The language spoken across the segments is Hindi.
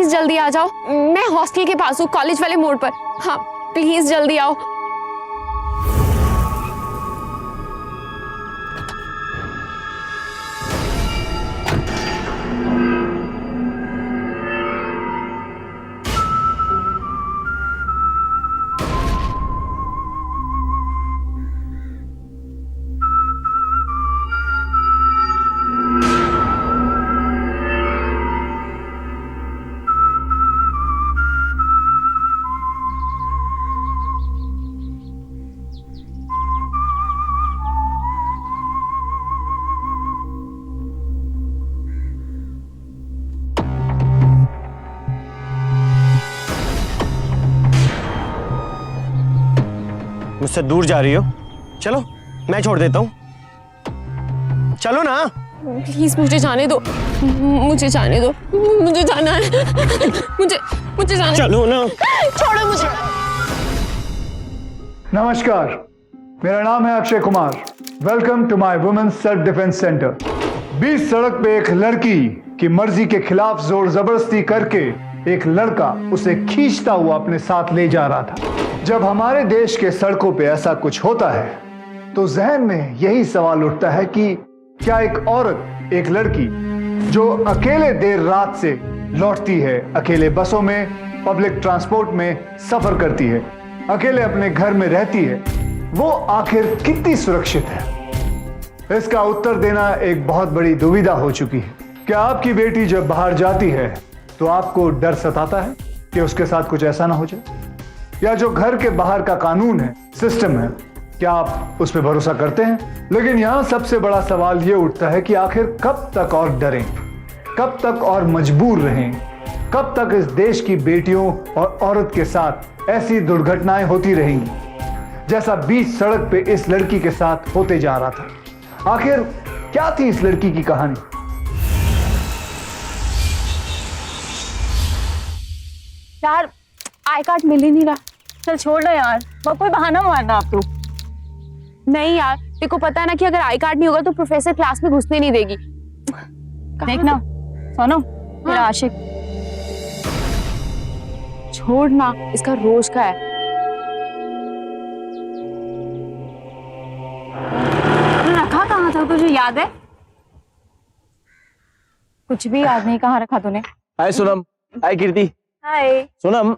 प्लीज जल्दी आ जाओ। मैं हॉस्टल के पास हूँ, कॉलेज वाले मोड़ पर। हाँ प्लीज जल्दी आओ। मुझसे दूर जा रही हो? चलो मैं छोड़ देता हूँ, चलो ना। प्लीज मुझे जाने दो, मुझे जाने दो, मुझे जाना है। मुझे जाना है। चलो ना। छोड़ो मुझे। नमस्कार, मेरा नाम है Akshay Kumar. Welcome to my women's self defence centre. बीच सड़क पे एक लड़की की मर्जी के खिलाफ जोर जबरदस्ती करके एक लड़का उसे खींचता हुआ अपने साथ ले जा रहा था। जब हमारे देश के सड़कों पे ऐसा कुछ होता है तो जहन में यही सवाल उठता है कि क्या एक औरत, एक लड़की जो अकेले देर रात से लौटती है, अकेले बसों में, पब्लिक ट्रांसपोर्ट में सफर करती है, अकेले अपने घर में रहती है, वो आखिर कितनी सुरक्षित है? इसका उत्तर देना एक बहुत बड़ी दुविधा हो चुकी है। क्या आपकी बेटी जब बाहर जाती है तो आपको डर सताता है कि उसके साथ कुछ ऐसा ना हो जाए? या जो घर के बाहर का कानून है, सिस्टम है, क्या आप उस पर भरोसा करते हैं? लेकिन यहां सबसे बड़ा सवाल यह उठता है कि आखिर कब तक और डरें, कब तक और मजबूर रहें, कब तक इस देश की बेटियों और औरत के साथ ऐसी दुर्घटनाएं होती रहेंगी जैसा बीच सड़क पे इस लड़की के साथ होते जा रहा था? आखिर क्या थी इस लड़की की कहानी? यार आई कार्ड मिल ही नहीं रहा। चल छोड़ दो यार, कोई बहाना मारना आप तो। नहीं यार, तेरे को पता है ना कि अगर आई कार्ड नहीं होगा तो प्रोफेसर क्लास में घुसने नहीं देगी। देखना सोनू, मेरा आशिक। छोड़ ना, इसका रोज का है। रखा कहाँ था, तुझे याद है? कुछ भी याद नहीं, कहाँ रखा तूने? हाय सोनम। हाय कीर्ति। हाय सोनम,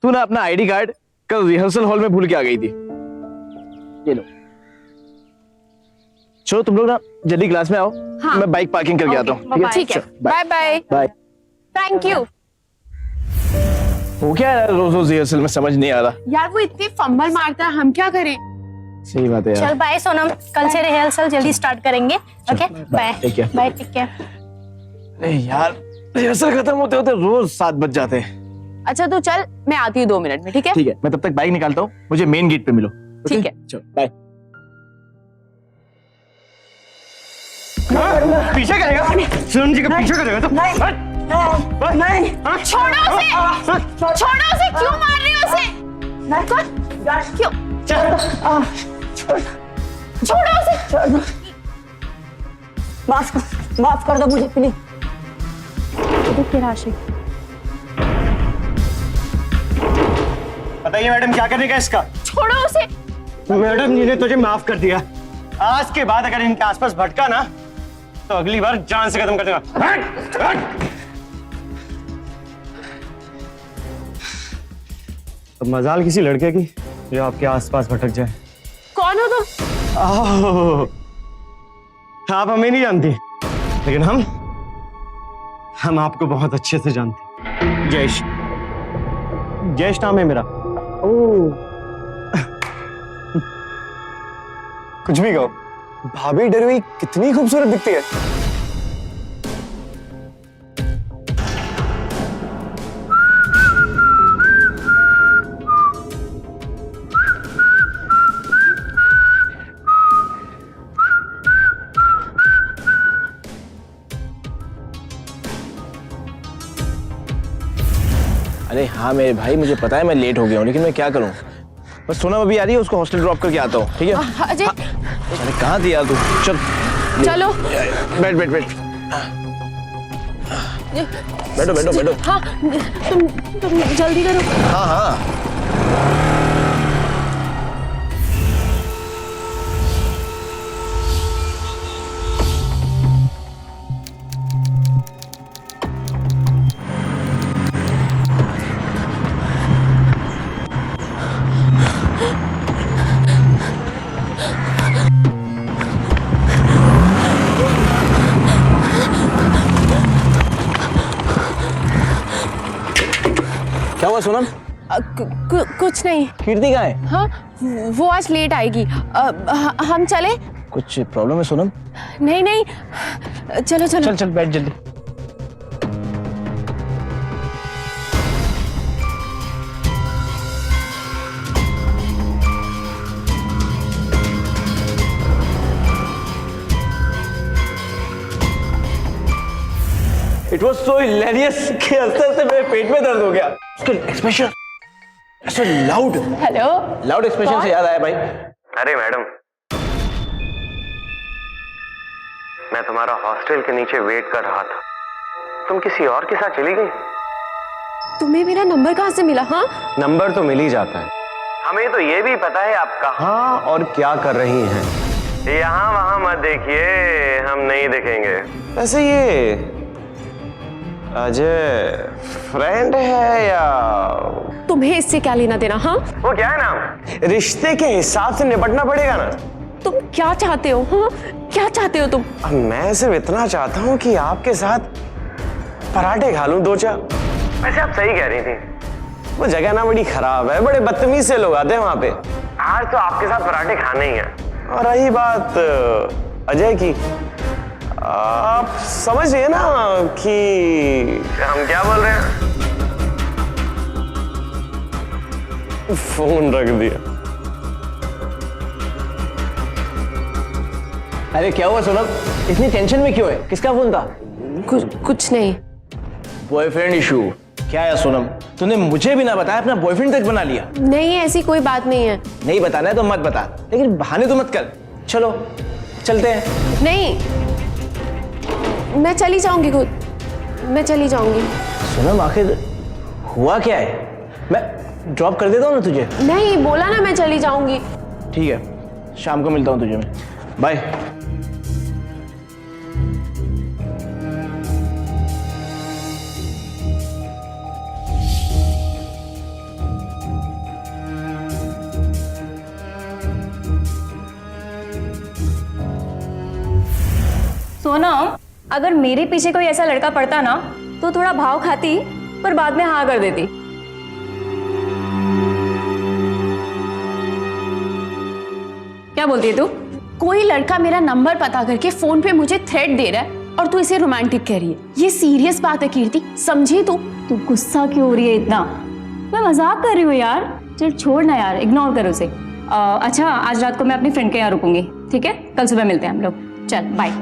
तू ना अपना आईडी कार्ड कल रिहर्सल हॉल में भूल के आ गई थी। ये लो। चलो तुम लोग ना जल्दी क्लास में आओ। हाँ। मैं बाइक पार्किंग करके आता हूँ। ठीक है, bye bye. Bye. Thank you. वो क्या है रोज रोज रिहर्सल में, समझ नहीं आ रहा। यार वो इतनी फंबल मारता है, हम क्या करें? सही बात है यार। चल बाय सोनम, कल से रिहर्सल जल्दी स्टार्ट करेंगे। Okay bye. ठीक है। Bye, take care. नहीं यार, रिहर्सल खत्म होते होते रोज 7 बज जाते हैं। अच्छा तू चल, मैं आती हूँ 2 मिनट में, ठीक है? ठीक है, मैं तब तक बाइक निकालता हूँ, मुझे मेन गेट पे मिलो। ठीक है। चलो बाय। पीछे करेगा? सोनम जी का पीछे करेगा तो? नहीं। छोड़ो उसे, छोड़ो उसे, क्यों मार रहे हो उसे? क्यों? छोड़ो उसे। माफ कर दो मुझे प्लीज। बताइए मैडम, क्या करने का इसका? छोड़ो उसे। मैडम जी ने तुझे माफ कर दिया। आज के बाद अगर इनके आसपास भटका ना तो अगली बार जान से खत्म कर देगा। तो मजाल किसी लड़के की जो आपके आसपास भटक जाए। कौन हो तुम? आप हमें नहीं जानती, लेकिन हम आपको बहुत अच्छे से जानते हैं। जयेश, जयेश नाम है मेरा। कुछ भी कहो, भाभी डरी हुई कितनी खूबसूरत दिखती है। अरे हाँ मेरे भाई, मुझे पता है मैं लेट हो गया हूँ, लेकिन मैं क्या करूँ। बस सोनम अभी आ रही है, उसको हॉस्टल ड्रॉप करके आता हूँ, ठीक है? अजय अरे कहाँ थी यार तू? चल चलो। बैठ बैठ बैठ। बैठो बैठो बैठो। हाँ तुम जल्दी करो। हाँ हाँ। क्या हुआ सोनम? कुछ नहीं। कीर्ति कहाँ है? हाँ वो आज लेट आएगी। हम चले? कुछ प्रॉब्लम है सोनम? नहीं नहीं, चलो चलो। चल चल बैठ जल्दी। It was so hilarious कि हंसते हंसते मेरे पेट में दर्द हो गया। उसका एक्सप्रेशन ऐसे लाउड एक्सप्रेशन से याद आया भाई। अरे मैडम, मैं तुम्हारा हॉस्टल के नीचे वेट कर रहा था, तुम किसी और के साथ चली गई। तुम्हें मेरा नंबर कहाँ से मिला? हाँ नंबर तो मिल ही जाता है, हमें तो ये भी पता है आप कहाँ और क्या कर रही हैं। यहाँ वहां मत देखिए, हम नहीं देखेंगे। वैसे ये अजय फ्रेंड है या? तुम्हें इससे क्या लेना देना? हाँ वो क्या है ना, रिश्ते के हिसाब से निपटना पड़ेगा ना। तुम क्या चाहते हो? हाँ क्या चाहते हो तुम? अब मैं सिर्फ इतना चाहता हूँ कि आपके साथ पराठे खा लूं 2-4। वैसे आप सही कह रही थी, वो जगह ना बड़ी खराब है, बड़े बदतमीज से लोग आते हैं वहां पे। आज तो आपके साथ पराठे खाने ही हैं। और रही बात अजय की, आप समझ रहे ना कि हम क्या बोल रहे हैं। फोन रख दिया। अरे क्या हुआ सोनम? इतनी टेंशन में क्यों है? किसका फोन था? कुछ नहीं। बॉयफ्रेंड इशू क्या है सोनम? तूने मुझे भी ना बताया अपना बॉयफ्रेंड तक बना लिया। नहीं ऐसी कोई बात नहीं है। नहीं बताना है तो मत बता, लेकिन बहाने तो मत कर। चलो चलते हैं। नहीं मैं चली जाऊंगी खुद, मैं चली जाऊंगी। सोनम आखिर हुआ क्या है? मैं ड्रॉप कर देता हूँ ना तुझे। नहीं बोला ना मैं चली जाऊंगी। ठीक है, शाम को मिलता हूँ तुझे मैं। बाय। सोनम, अगर मेरे पीछे कोई ऐसा लड़का पड़ता ना तो थोड़ा भाव खाती पर बाद में हाँ कर देती। क्या बोलती है तू? कोई लड़का मेरा नंबर पता करके फोन पे मुझे थ्रेट दे रहा है और तू इसे रोमांटिक कह रही है। ये सीरियस बात है कीर्ति, समझी तू? तू गुस्सा क्यों हो रही है इतना? मैं मजाक कर रही हूँ यार। चल छोड़ ना यार, इग्नोर कर उसे। अच्छा आज रात को मैं अपनी फ्रेंड के यहाँ रुकूंगी, ठीक है? कल सुबह मिलते हैं हम लोग। चल बाय।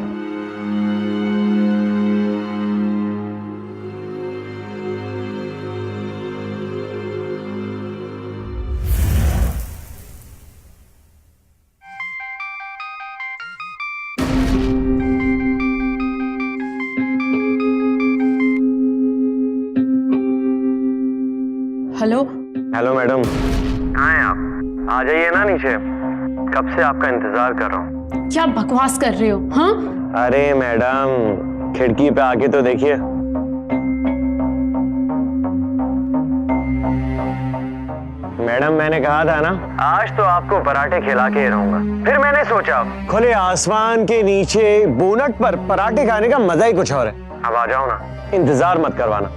हेलो हेलो मैडम, कहाँ हैं आप? आ जाइए ना नीचे, कब से आपका इंतजार कर रहा हूँ। क्या बकवास कर रहे हो? हाँ अरे मैडम, खिड़की पे आके तो देखिए। मैडम मैंने कहा था ना, आज तो आपको पराठे खिला के रहूंगा। फिर मैंने सोचा खुले आसमान के नीचे बोनट पर पराठे खाने का मजा ही कुछ और है। अब आ जाओ ना, इंतजार मत करवाना।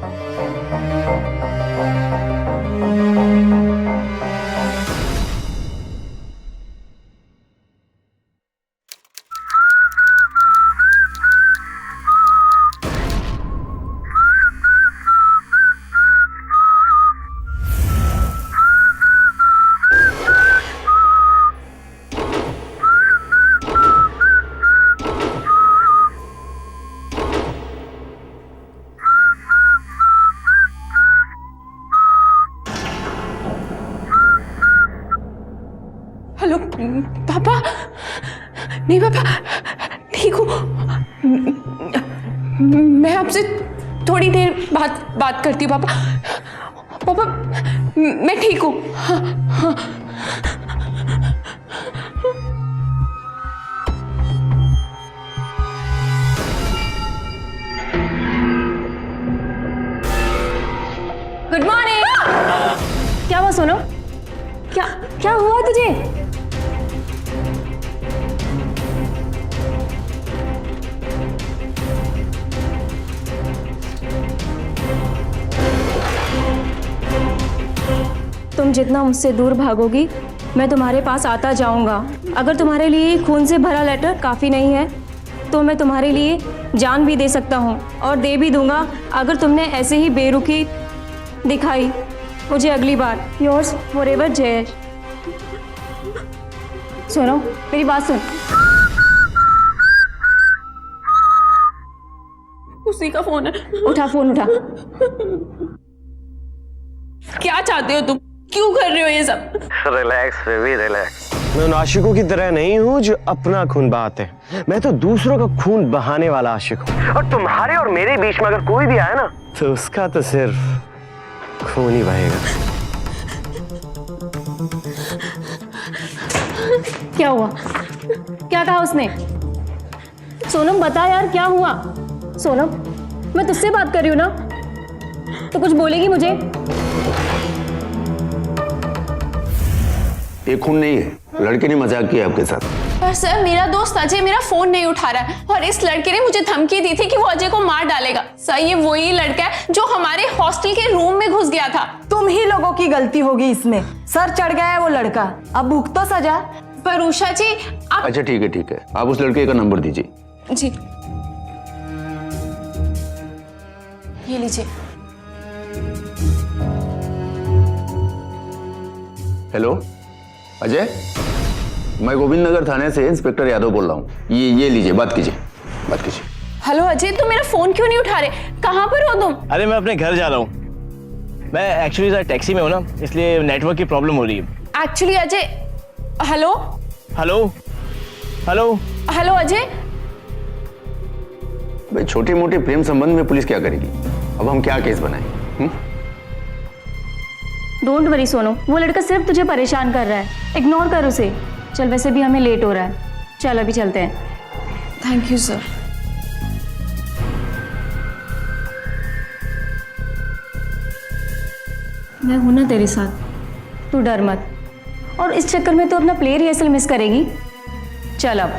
हेलो पापा। नहीं पापा ठीक हूँ। मैं आपसे थोड़ी देर बाद बात करती हूँ पापा। पापा मैं ठीक हूँ। Good morning. क्या हुआ सोनम? क्या क्या हुआ तुझे? तुम जितना मुझसे दूर भागोगी मैं तुम्हारे पास आता जाऊंगा। अगर तुम्हारे लिए खून से भरा लेटर काफ़ी नहीं है तो मैं तुम्हारे लिए जान भी दे सकता हूँ और दे भी दूंगा अगर तुमने ऐसे ही बेरुखी दिखाई मुझे अगली बार। Yours forever Jayesh. सुनो मेरी बात सुन। उसी का फोन है। उठा फोन उठा। क्या चाहते हो तुम? क्यों कर रहे हो ये सब? Relax baby relax. मैं उन आशिकों की तरह नहीं हूँ जो अपना खून बहाते हैं। मैं तो दूसरों का खून बहाने वाला आशिक हूँ। और तुम्हारे और मेरे बीच में अगर कोई भी आए ना तो उसका तो सिर्फ खून ही बहेगा। क्या हुआ? क्या कहा उसने? सोनम बता यार क्या हुआ? सोनम मैं तुझसे बात कर रही हूँ ना, तो कुछ बोलेगी मुझे? ये खून नहीं है, लड़के ने मजाक किया आपके साथ। पर सर मेरा दोस्त अजय मेरा फोन नहीं उठा रहा है और इस लड़के ने मुझे धमकी दी थी कि वो अजय को मार डालेगा। सर ये वही लड़का है जो हमारे हॉस्टल के रूम में घुस गया था। तुम ही लोगों की गलती होगी इसमें। सर चढ़ गया है वो लड़का, अब भुगतो तो सजा। पर उषा जी आप। अच्छा ठीक है, आप उस लड़के का नंबर दीजिए। जी ये लीजिए। हेलो अजय, मैं गोविंद नगर थाने से इंस्पेक्टर यादव बोल रहा हूँ। ये लीजिए, बात कीजिए। हेलो अजय, तुम मेरा फोन क्यों नहीं उठा रहे? कहाँ पर हो तुम? अरे मैं अपने घर जा रहा हूँ। मैं एक्चुअली सर टैक्सी में हूँ ना, इसलिए नेटवर्क की प्रॉब्लम हो रही है। Actually Ajay. Hello hello hello hello Ajay. भाई छोटे मोटे प्रेम संबंध में पुलिस क्या करेगी? अब हम क्या केस बनाएं? डोंट वरी सोनू, वो लड़का सिर्फ तुझे परेशान कर रहा है, इग्नोर कर उसे। चल वैसे भी हमें लेट हो रहा है, चल अभी चलते हैं। Thank you sir. मैं हूं ना तेरे साथ, तू डर मत। और इस चक्कर में तो अपना प्ले रिहर्सल मिस करेगी। चल अब।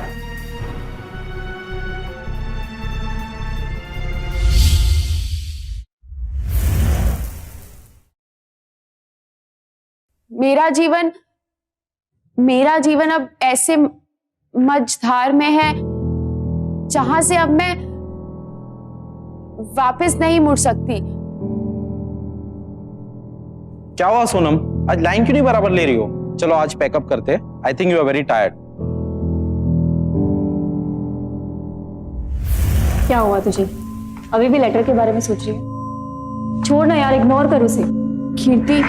मेरा जीवन अब ऐसे मझधार में है जहां से अब मैं वापस नहीं मुड़ सकती। क्या हुआ सोनम, आज लाइन क्यों नहीं बराबर ले रही हो? चलो आज पैकअप करते हैं। I think you are very tired. क्या हुआ तुझे? अभी भी लेटर के बारे में सोच रही है? छोड़ ना यार, इग्नोर कर उसे। कीर्ति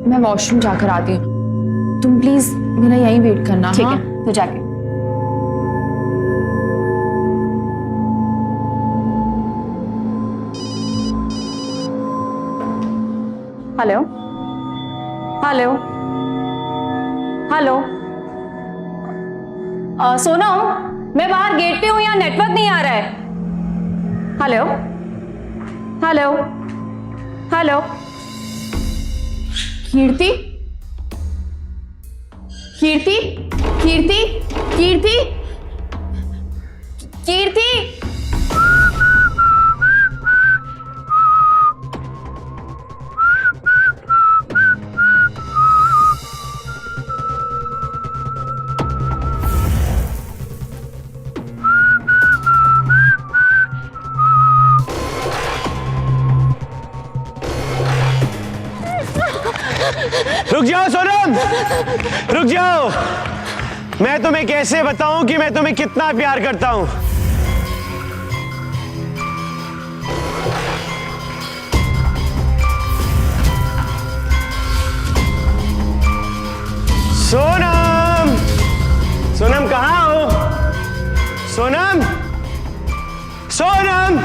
मैं वॉशरूम जाकर आती हूँ, तुम प्लीज मेरा यहीं वेट करना। ठीक हाँ? है तो जाके। हेलो हेलो हेलो सोनम, मैं बाहर गेट पे हूँ, यहाँ नेटवर्क नहीं आ रहा है। हेलो हेलो हेलो कीर्ति कीर्ति कीर्ति कीर्ति कीर्ति। रुक जाओ सोनम, रुक जाओ। मैं तुम्हें कैसे बताऊं कि मैं तुम्हें कितना प्यार करता हूं। सोनम, सोनम कहां हो? सोनम, सोनम,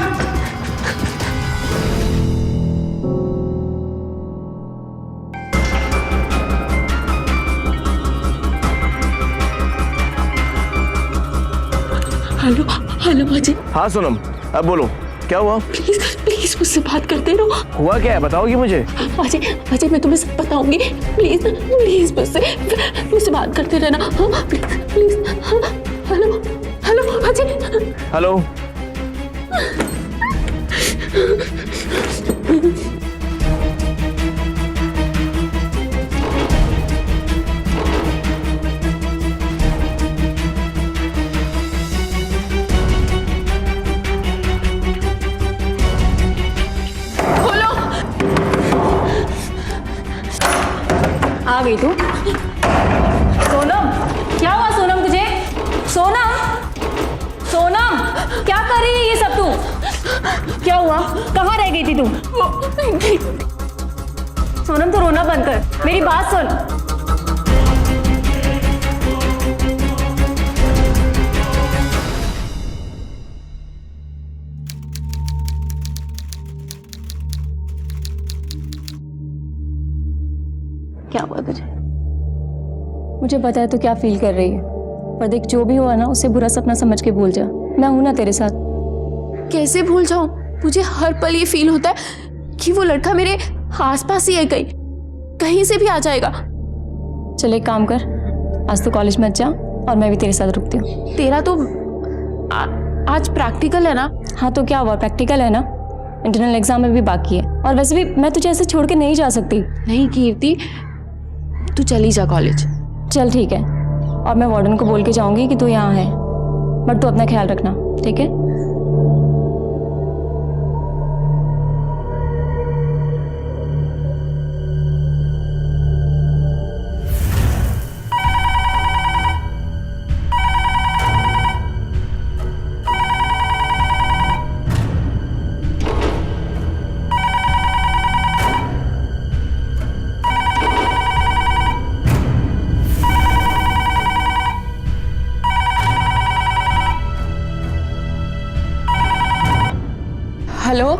हेलो हेलो अजय, हाँ सोनम, अब बोलो क्या हुआ? प्लीज प्लीज मुझसे बात करते रहो। हुआ क्या है, बताओगी मुझे? अजय अजय, मैं तुम्हें सब बताऊंगी, प्लीज प्लीज मुझसे बात करते रहना। हाँ प्लीज प्लीज। हाँ, हेलो हेलो अजय। हेलो। खोलो। आ गई तू? सोनम, क्या हुआ सोनम तुझे? सोनम, सोनम, क्या कर रही है ये सब तू? क्या हुआ? कहाँ रह गई थी तू? सोनम तू रोना बंद कर, मेरी बात सुन। क्या हुआ तुझे? मुझे पता है तू क्या फील कर रही है, पर देख जो भी हुआ ना उसे बुरा सपना समझ के भूल जा। मैं हूं ना तेरे साथ। कैसे भूल जाऊं? मुझे हर पल ये फील होता है कि वो लड़का मेरे आसपास ही है, कहीं से भी आ जाएगा। चल एक काम कर, आज तो कॉलेज मत जा और मैं भी तेरे साथ रुकती हूँ। तेरा तो आज प्रैक्टिकल है ना? हाँ तो क्या हुआ, प्रैक्टिकल है ना, इंटरनल एग्जाम में भी बाकी है। और वैसे भी मैं तुझे ऐसे छोड़ के नहीं जा सकती। नहीं कीर्ति, तू चली जा कॉलेज। चल ठीक है, और मैं वार्डन को बोल के जाऊंगी कि तू यहाँ है, बट तू अपना ख्याल रखना, ठीक है? हेलो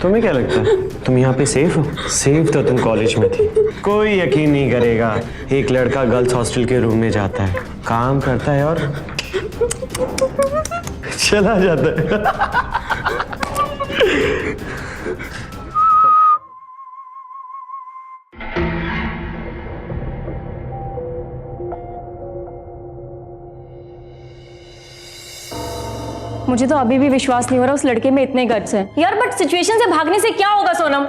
तुम्हें क्या लगता है तुम यहाँ पे सेफ हो? सेफ तो तुम कॉलेज में थी। कोई यकीन नहीं करेगा, एक लड़का गर्ल्स हॉस्टल के रूम में जाता है, काम करता है और चला जाता है। मुझे तो अभी भी विश्वास नहीं हो रहा उस लड़के में इतने गट्स हैं यार। बट सिचुएशन से भागने से क्या होगा सोनम?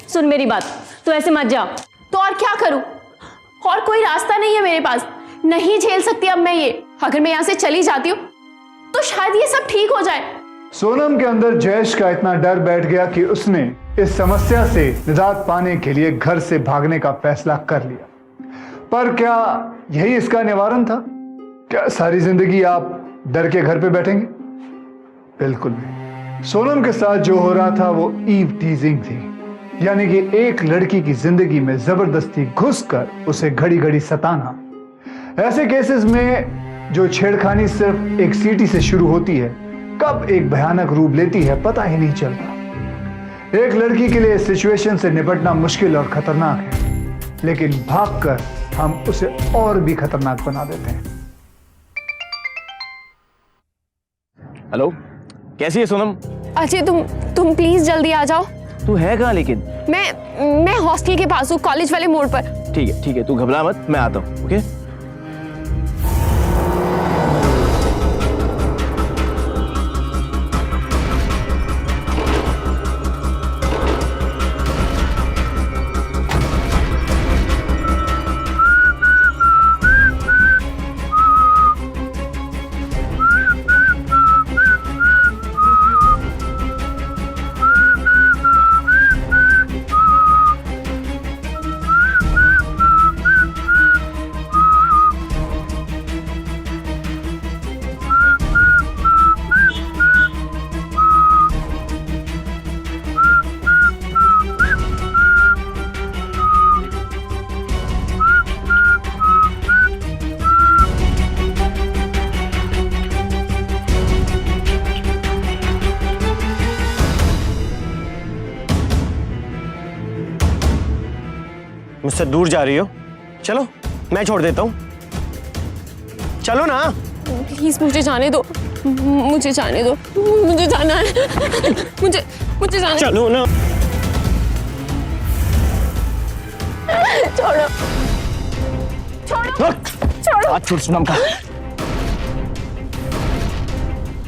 सुन मेरी बात, तू ऐसे मत जा। तो और क्या करूं? और कोई रास्ता नहीं है मेरे पास, नहीं झेल सकती अब मैं ये। अगर मैं यहाँ से चली जाती हूँ तो शायद ये सब ठीक हो जाए। सोनम के अंदर जयेश का इतना डर बैठ गया कि उसने इस समस्या से निजात पाने के लिए घर से भागने का फैसला कर लिया। पर क्या यही इसका निवारण था? क्या सारी जिंदगी आप डर के घर पे बैठेंगे? बिल्कुल नहीं। सोनम के साथ जो हो रहा था वो ईव टीजिंग थी, यानी कि एक लड़की की जिंदगी में जबरदस्ती घुसकर उसे घड़ी घड़ी सताना। ऐसे केसेस में जो छेड़खानी सिर्फ एक सीटी से शुरू होती है, कब एक भयानक रूप लेती है पता ही नहीं चलता। एक लड़की के लिए सिचुएशन से निपटना मुश्किल और खतरनाक है, लेकिन भागकर हम उसे और भी खतरनाक बना देते हैं। हेलो, कैसी है सोनम? अजय तुम प्लीज जल्दी आ जाओ। तू है कहाँ लेकिन? मैं हॉस्टल के पास हूँ, कॉलेज वाले मोड़ पर। ठीक है, तू घबरा मत, मैं आता हूँ। ओके? मुझसे दूर जा रही हो, चलो मैं छोड़ देता हूँ, चलो ना। प्लीज मुझे जाने दो, मुझे जाने दो, मुझे जाना है, मुझे जाना है। चलो ना। छोड़ो छोड़ो छोड़ो। हाथ छोड़ सोनम का।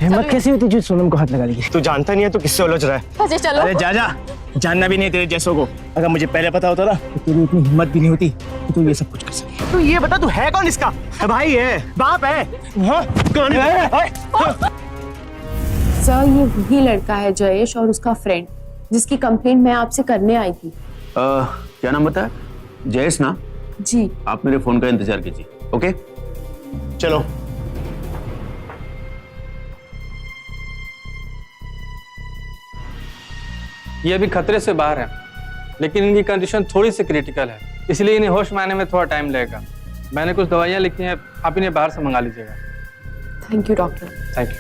हिम्मत कैसी हुई तुझे सोनम को हाथ लगा ली? तू जानता नहीं है तू किससे उलझ रहा है। अजय चलो। अरे जा जा, जानना भी नहीं तेरे जैसों को। अगर मुझे पहले पता होता ना तो तेरी इतनी हिम्मत भी नहीं होती कि तू ये सब कुछ कर सके। तू ये बता, तू है कौन इसका? भाई है, बाप है, हाँ? कौन है? सर ये वही लड़का है जयेश और उसका फ्रेंड जिसकी कंप्लेंट मैं आपसे करने आई थी। क्या नाम बताया? जयेश ना? जी। आप मेरे फोन का इंतजार कीजिए, ओके? चलो। ये अभी खतरे से बाहर है, लेकिन इनकी कंडीशन थोड़ी सी क्रिटिकल है, इसलिए इन्हें होश में आने में थोड़ा टाइम लगेगा। मैंने कुछ दवाइयाँ लिखी हैं, आप इन्हें बाहर से मंगा लीजिएगा। Thank you doctor. Thank you.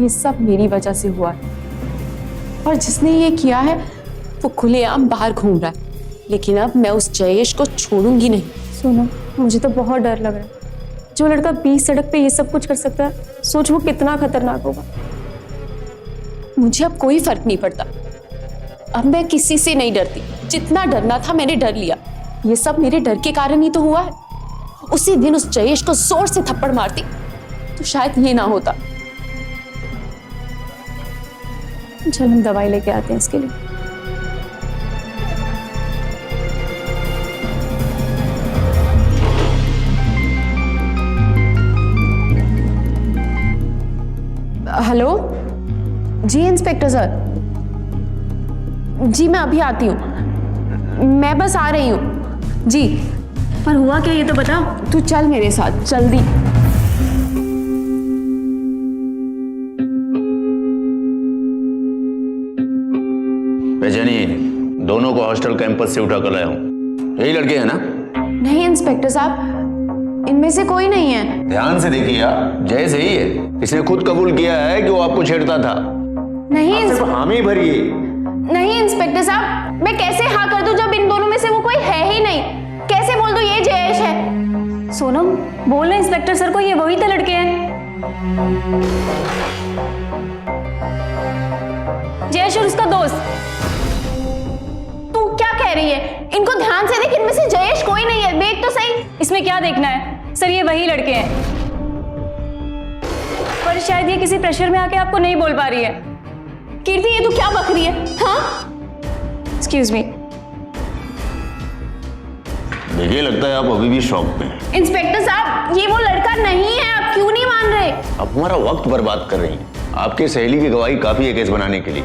ये सब मेरी वजह से हुआ है और जिसने ये किया है वो खुलेआम बाहर घूम रहा है, लेकिन अब मैं उस जयेश को छोड़ूंगी नहीं। सोनम, मुझे तो बहुत डर लग रहा है। जो लड़का 20 सड़क पे ये सब कुछ कर सकता है, सोच वो कितना खतरनाक होगा। मुझे अब कोई फर्क नहीं पड़ता, अब मैं किसी से नहीं डरती। जितना डरना था मैंने डर लिया। ये सब मेरे डर के कारण ही तो हुआ है। उसी दिन उस जयेश को जोर से थप्पड़ मारती तो शायद ये ना होता। चल हम दवाई लेके आते हैं इसके लिए। हेलो जी इंस्पेक्टर सर, जी मैं अभी आती हूँ, मैं बस आ रही हूँ जी। पर हुआ क्या ये तो बता। तू चल मेरे साथ जल्दी। पहचानी दोनों को हॉस्टल कैंपस से उठा कर लाया हूँ। यही लड़के हैं ना? नहीं इंस्पेक्टर साहब, इनमें से कोई नहीं है। ध्यान से देखिए आप, जय सही है। इसने खुद कबूल किया है कि वो आपको छेड़ता था। नहीं सिर्फ हामी भरिए। नहीं इंस्पेक्टर साहब, मैं कैसे हाँ कर दूं जब इन दोनों में से वो कोई है ही नहीं। कैसे बोल दूं ये जयेश है? सोनम बोल रहे इंस्पेक्टर सर को ये वही तो लड़के हैं। जयेश और उसका दोस्त। तू क्या कह रही है? इनको ध्यान से देख, इनमें से जयेश कोई नहीं है। देख तो सही। इसमें क्या देखना है सर, ये वही लड़के हैं। पर शायद ये किसी प्रेशर में आके आपको नहीं बोल पा रही है। कीर्ति ये तू क्या बक रही है? हाँ एक्सक्यूज मी। देखिए लगता है आप अभी भी शॉक में हैं। इंस्पेक्टर साहब ये वो लड़का नहीं है, आप क्यों नहीं मान रहे? आप हमारा वक्त बर्बाद कर रही हैं। आपके सहेली की गवाही काफी है केस बनाने के लिए।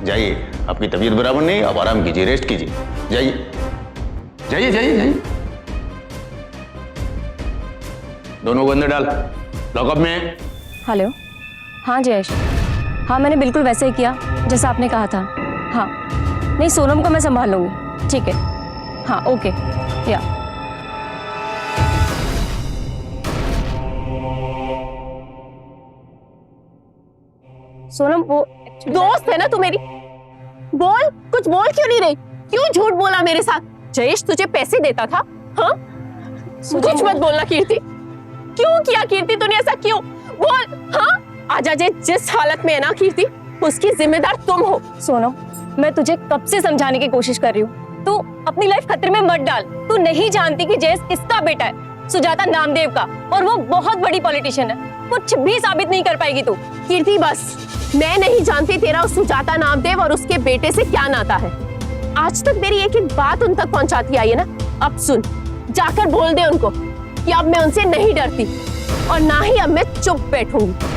जाइए, आपकी तबीयत बराबर नहीं, आप आराम कीजिए, रेस्ट कीजिए। जाइए जाइए जाइए जाइए। दोनों को अंदर डाल, लॉकअप में। हेलो, हाँ जयेश, हाँ मैंने बिल्कुल वैसे ही किया जैसा आपने कहा था। हाँ नहीं, सोनम को मैं संभाल लूँगी। ठीक है, हाँ ओके या। सोनम वो दोस्त है ना तू मेरी, बोल कुछ बोल क्यों नहीं रही? क्यों झूठ बोला मेरे साथ? जयेश तुझे पैसे देता था? हाँ कुछ मत बोलना कीर्ति। क्यों किया कीर्ति तूने ऐसा, क्यों? बोल। हाँ आज अजय जिस हालत में है ना कीर्ति, उसकी जिम्मेदार तुम हो। सोनम मैं तुझे कब से समझाने की कोशिश कर रही हूँ, तू अपनी लाइफ खतरे में मत डाल। तू नहीं जानती कि जयेश किसका बेटा है, सुजाता नामदेव का, और वो बहुत बड़ी पॉलिटिशियन है। कुछ भी साबित नहीं कर पाएगी तू। कीर्ति बस, मैं नहीं जानती तेरा उस सुजाता नामदेव और उसके बेटे से क्या नाता है। आज तक मेरी एक एक बात उन तक पहुंचाती आई है ना। अब सुन, जाकर बोल दे उनको कि अब मैं उनसे नहीं डरती और ना ही अब मैं चुप बैठूंगी।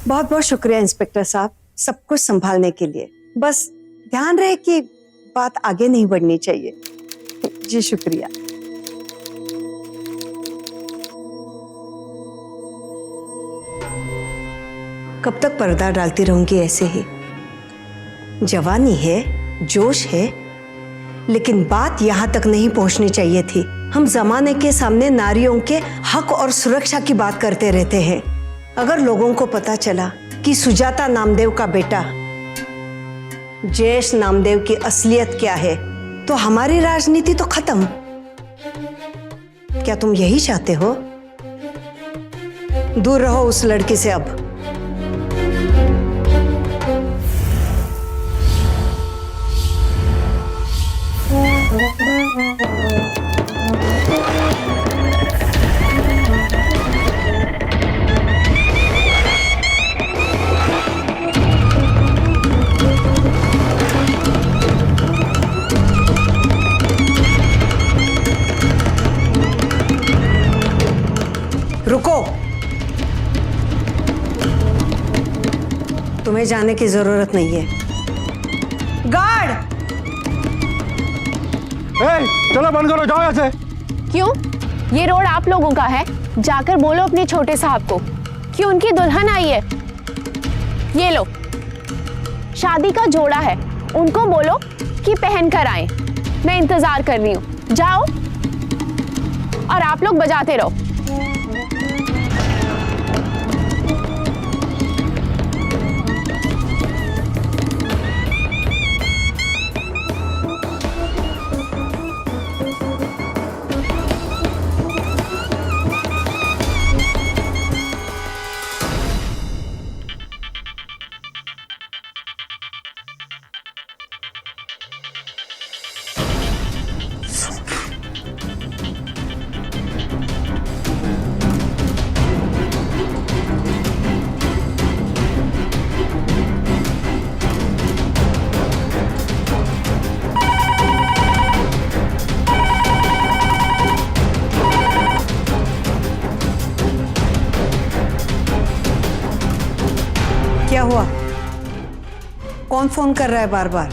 बहुत बहुत शुक्रिया इंस्पेक्टर साहब, सब कुछ संभालने के लिए। बस ध्यान रहे कि बात आगे नहीं बढ़नी चाहिए। जी शुक्रिया। कब तक पर्दा डालती रहूंगी ऐसे ही? जवानी है, जोश है, लेकिन बात यहाँ तक नहीं पहुँचनी चाहिए थी। हम जमाने के सामने नारियों के हक और सुरक्षा की बात करते रहते हैं। अगर लोगों को पता चला कि सुजाता नामदेव का बेटा जयेश नामदेव की असलियत क्या है, तो हमारी राजनीति तो खत्म। क्या तुम यही चाहते हो? दूर रहो उस लड़की से अब। रुको, तुम्हें जाने की जरूरत नहीं है। गार्ड! चलो बंद करो, जाओ यहाँ से। क्यों? ये रोड आप लोगों का है? जाकर बोलो अपने छोटे साहब को कि उनकी दुल्हन आई है। ये लो, शादी का जोड़ा है, उनको बोलो कि पहन कर आए। मैं इंतजार कर रही हूँ, जाओ और आप लोग बजाते रहो। क्या हुआ? कौन फोन कर रहा है बार बार?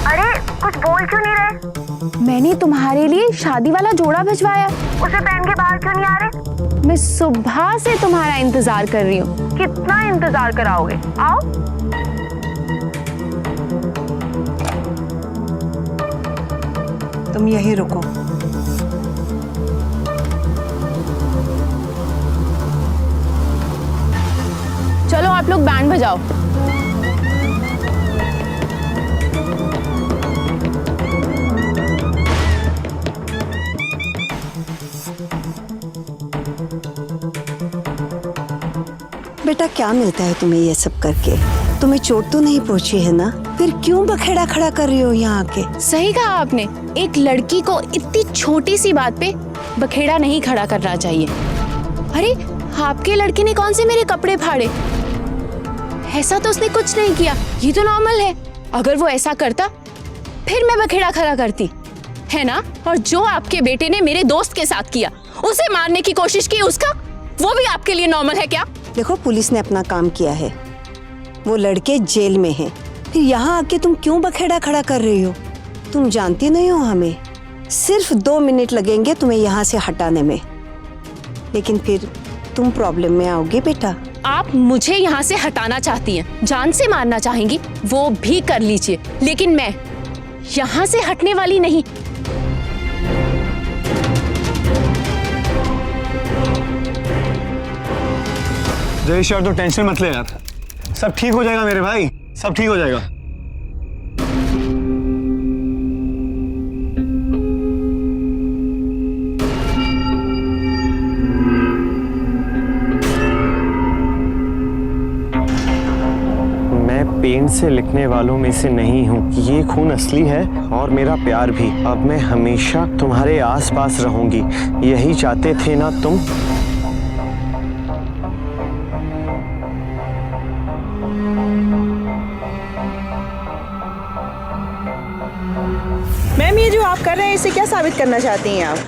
अरे कुछ बोल क्यों नहीं रहे? मैंने तुम्हारे लिए शादी वाला जोड़ा भिजवाया, उसे पहन के बाहर क्यों नहीं आ रहे? मैं सुबह से तुम्हारा इंतजार कर रही हूँ। कितना इंतजार कराओगे? आओ। तुम यहीं रुको। चलो आप लोग बैंड बजाओ। बेटा क्या मिलता है तुम्हें ये सब करके? तुम्हें चोट तो नहीं पहुंची है ना? फिर क्यों बखेड़ा खड़ा कर रही हो यहाँ आके? सही कहा आपने, एक लड़की को इतनी छोटी सी बात पे बखेड़ा नहीं खड़ा करना चाहिए। अरे आपके लड़के ने कौन से मेरे कपड़े फाड़े? ऐसा तो उसने कुछ नहीं किया, ये तो नॉर्मल है। अगर वो ऐसा करता फिर मैं बखेड़ा खड़ा करती, है ना? और जो आपके बेटे ने मेरे दोस्त के साथ किया, उसे मारने की कोशिश की, उसका वो भी आपके लिए नॉर्मल है क्या? देखो पुलिस ने अपना काम किया है, वो लड़के जेल में हैं। फिर यहाँ आके तुम क्यों बखेड़ा खड़ा कर रही हो? तुम जानती नहीं हो हमें, सिर्फ 2 मिनट लगेंगे तुम्हें यहाँ से हटाने में, लेकिन फिर तुम प्रॉब्लम में आओगे बेटा। आप मुझे यहाँ से हटाना चाहती हैं, जान से मारना चाहेंगी, वो भी कर लीजिए, लेकिन मैं यहाँ से हटने वाली नहीं। जयेश यार, तो टेंशन मत ले यार, सब ठीक हो जाएगा मेरे भाई, सब ठीक हो जाएगा। मैं पेन से लिखने वालों में से नहीं हूँ। ये खून असली है और मेरा प्यार भी। अब मैं हमेशा तुम्हारे आसपास रहूंगी, यही चाहते थे ना तुम? मैम, ये जो आप कर रहे हैं इसे क्या साबित करना चाहती हैं आप?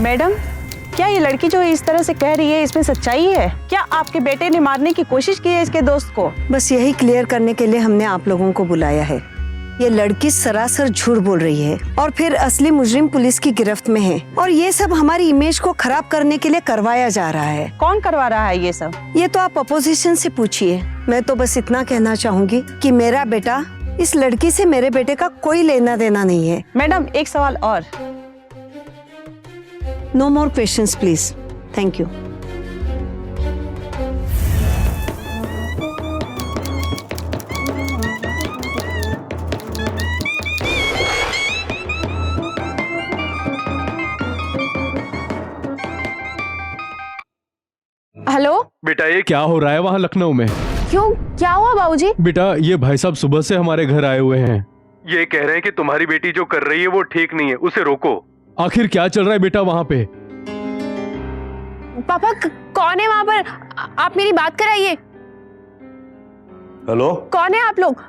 मैडम, क्या ये लड़की जो इस तरह से कह रही है इसमें सच्चाई है? क्या आपके बेटे ने मारने की कोशिश की है इसके दोस्त को? बस यही क्लियर करने के लिए हमने आप लोगों को बुलाया है। ये लड़की सरासर झूठ बोल रही है और फिर असली मुजरिम पुलिस की गिरफ्त में है, और ये सब हमारी इमेज को खराब करने के लिए करवाया जा रहा है। कौन करवा रहा है ये सब? ये तो आप अपोजिशन से पूछिए। मैं तो बस इतना कहना चाहूंगी कि मेरा बेटा, इस लड़की से मेरे बेटे का कोई लेना देना नहीं है। मैडम, एक सवाल और। No more questions please. Thank you. Hello बेटा, ये क्या हो रहा है वहाँ लखनऊ में? क्यों, क्या हुआ बाबूजी? बेटा, ये भाई साहब सुबह से हमारे घर आए हुए हैं। ये कह रहे हैं कि तुम्हारी बेटी जो कर रही है वो ठीक नहीं है, उसे रोको। आखिर क्या चल रहा है बेटा वहाँ पे? पापा, कौन है वहाँ पर? आप मेरी बात कराइए। हेलो, कौन है आप लोग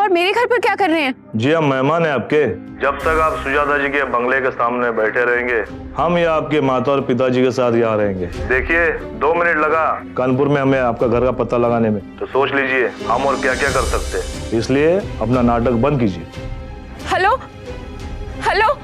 और मेरे घर पर क्या कर रहे हैं? जी हम मेहमान हैं आपके। जब तक आप सुजाता जी के बंगले के सामने बैठे रहेंगे, हम या आपके माता और पिताजी के साथ यहाँ रहेंगे। देखिए, 2 मिनट लगा कानपुर में हमें आपका घर का पता लगाने में, तो सोच लीजिए हम और क्या क्या कर सकते हैं। इसलिए अपना नाटक बंद कीजिए। हेलो हेलो,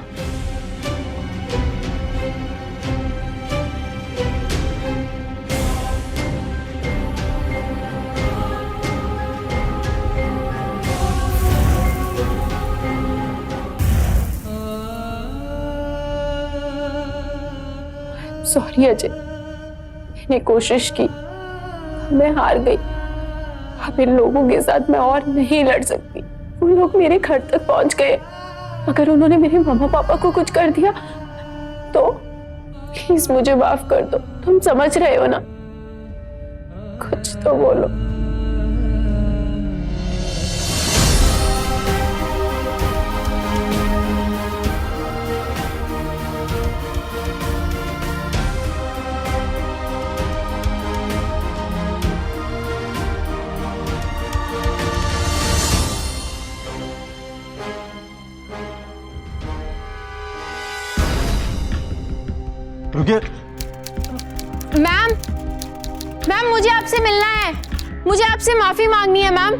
सॉरी अजय, मैंने कोशिश की, मैं हार गई। अब इन लोगों के साथ मैं और नहीं लड़ सकती। वो लोग मेरे घर तक पहुंच गए। अगर उन्होंने मेरे मम्मा पापा को कुछ कर दिया तो प्लीज मुझे माफ कर दो। तुम समझ रहे हो ना? कुछ तो बोलो। रुकिए। मैम, मैम मुझे आपसे मिलना है। मुझे आपसे माफी मांगनी है मैम।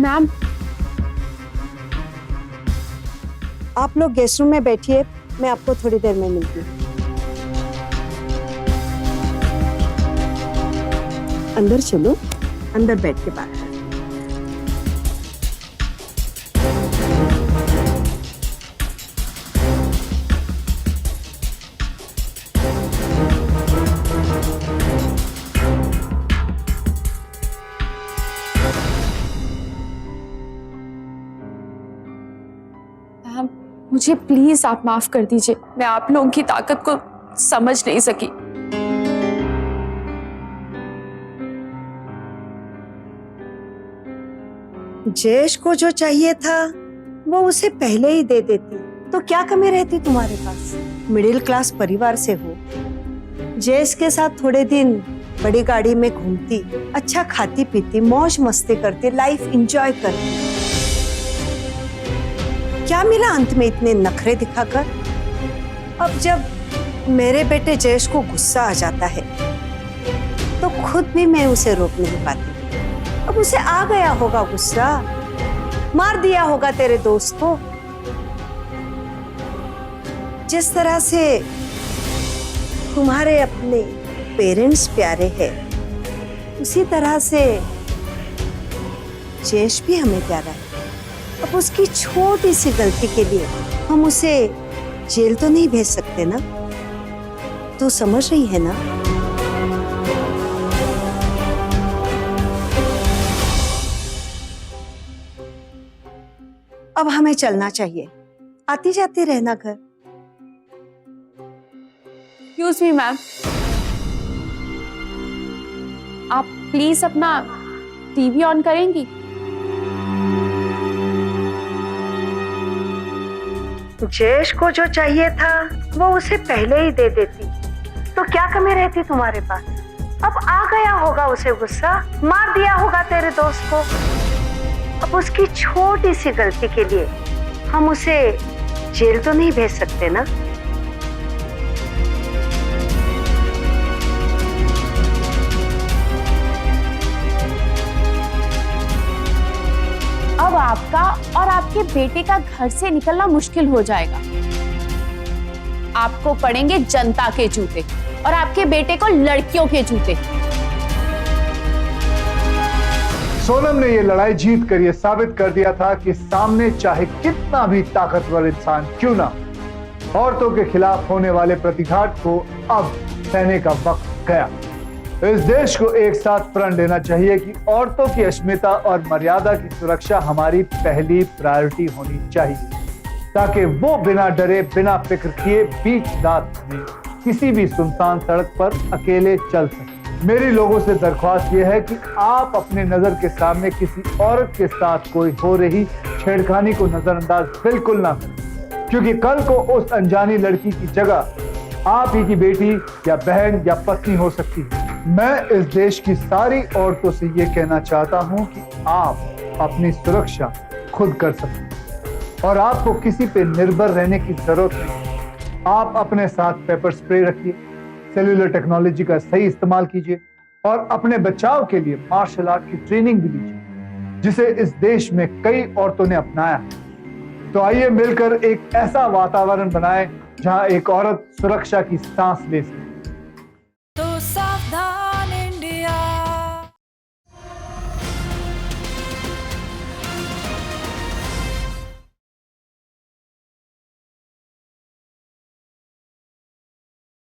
मैम, आप लोग गेस्ट रूम में बैठिए, मैं आपको थोड़ी देर में मिलती हूँ। अंदर चलो, अंदर बैठ के बात करें। मैम मुझे प्लीज आप माफ कर दीजिए। मैं आप लोगों की ताकत को समझ नहीं सकी। जयेश को जो चाहिए था वो उसे पहले ही दे देती, तो क्या कमी रहती तुम्हारे पास? मिडिल क्लास परिवार से हो, जयेश के साथ थोड़े दिन बड़ी गाड़ी में घूमती, अच्छा खाती पीती, मौज मस्ती करती, लाइफ एंजॉय करती। क्या मिला अंत में इतने नखरे दिखाकर? अब जब मेरे बेटे जयेश को गुस्सा आ जाता है तो खुद भी मैं उसे रोक नहीं पाती। अब उसे आ गया होगा गुस्सा, मार दिया होगा तेरे दोस्त को। जिस तरह से तुम्हारे अपने पेरेंट्स प्यारे हैं, उसी तरह से जयेश भी हमें प्यारा है। अब उसकी छोटी सी गलती के लिए हम उसे जेल तो नहीं भेज सकते ना? तू समझ रही है ना? अब हमें चलना चाहिए, आती जाती रहना घर। एक्सक्यूज मी मैम, आप प्लीज अपना टीवी ऑन करेंगी? जयेश को जो चाहिए था वो उसे पहले ही दे देती, तो क्या कमी रहती तुम्हारे पास? अब आ गया होगा उसे गुस्सा, मार दिया होगा तेरे दोस्त को। अब उसकी छोटी सी गलती के लिए हम उसे जेल तो नहीं भेज सकते ना। अब आपका और आपके बेटे का घर से निकलना मुश्किल हो जाएगा। आपको पड़ेंगे जनता के जूते और आपके बेटे को लड़कियों के जूते। सोनम ने ये लड़ाई जीत कर ये साबित कर दिया था कि सामने चाहे कितना भी ताकतवर इंसान क्यों ना, औरतों के खिलाफ होने वाले प्रतिघात को अब सहने का वक्त गया। इस देश को एक साथ प्रण लेना चाहिए कि औरतों की अस्मिता और मर्यादा की सुरक्षा हमारी पहली प्रायोरिटी होनी चाहिए, ताकि वो बिना डरे बिना फिक्र किए बीच रात में किसी भी सुनसान सड़क पर अकेले चल सके। मेरी लोगों से दरख्वास्त यह है कि आप अपने नजर के सामने किसी औरत के साथ कोई हो रही छेड़खानी को नजरअंदाज बिल्कुल ना करें, क्योंकि कल को उस अनजानी लड़की की जगह आप ही की बेटी या बहन या पत्नी हो सकती है। मैं इस देश की सारी औरतों से ये कहना चाहता हूँ कि आप अपनी सुरक्षा खुद कर सकते हैं और आपको किसी पे निर्भर रहने की जरूरत नहीं। आप अपने साथ पेपर स्प्रे रखिए, सेल्यूलर टेक्नोलॉजी का सही इस्तेमाल कीजिए और अपने बचाव के लिए मार्शल आर्ट की ट्रेनिंग भी लीजिए, जिसे इस देश में कई औरतों ने अपनाया है। तो आइए मिलकर एक ऐसा वातावरण बनाएं जहां एक औरत सुरक्षा की सांस ले सके। तो सावधान।